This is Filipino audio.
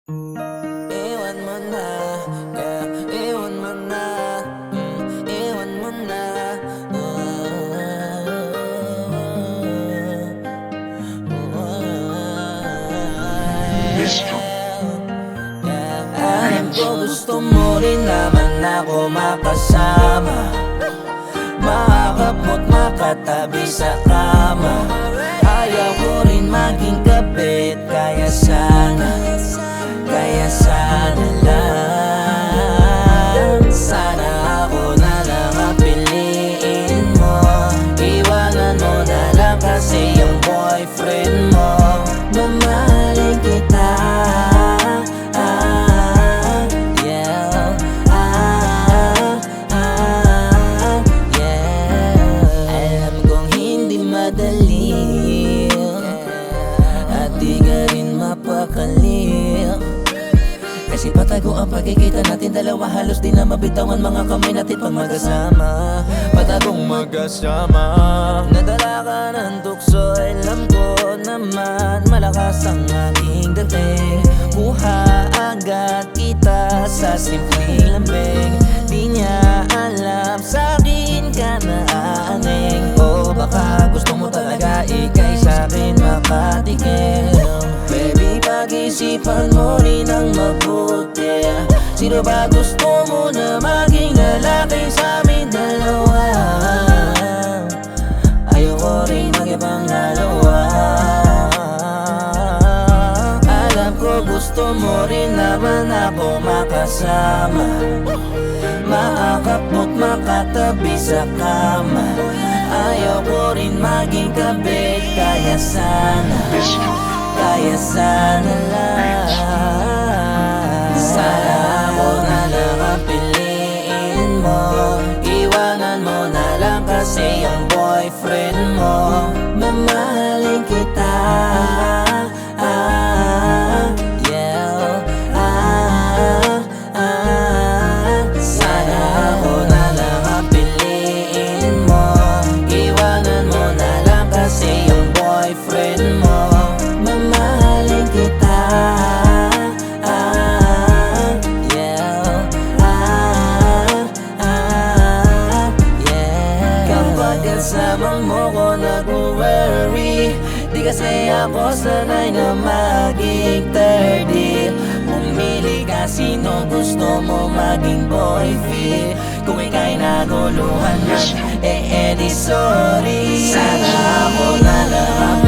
Iwan mo na, yeah, iwan mo na, iwan mo na. Alam ko gusto mo rin naman ako makasama, makakamo't makatabi sa kama. Ayaw ko rin maging kabit, kaya sana lang. Sana ako na lang ang piliin mo. Iwanan mo na lang kasi yung boyfriend mo. Mamahalin kita, yeah, yeah. Alam kong hindi madali at di ka rin mapakali, kasi patago ang pagkikita natin dalawa. Halos di na mabitawan mga kamay natin pag magkasama. Patagong magkasama. Nadala ka ng tukso, alam ko naman malakas ang aking dating. Kuha agad kita sa simpleng lambing. Di niya alam sa'kin ka na aaning. O baka gusto mo talaga ikay sa'kin makatikim. Baby, pag-isipan mo rin ang mabuti. Sino ba gusto mo na maging lalaki sa amin dalawa? Ayoko rin mag-ibang dalawa. Alam ko gusto mo rin naman ako makasama, maakapo't makatabi sa kama. Ayaw ko rin maging kabit, kaya sana lang. Sana ako na lang ang piliin mo. Iwanan mo na lang kasi yung boyfriend mo. Mamahalin kita, yeah, sana ako na lang ang piliin mo. Iwanan mo na lang kasi yung boyfriend mo. Mamahalin kita, yeah, yeah. Kapag kasama mo ko nag-worry, di kasi ako sanay na maging 30. Pumili ka sino gusto mo maging boyfriend. Kung ika'y naguluhan man, edi sorry. Sana ako na lang ang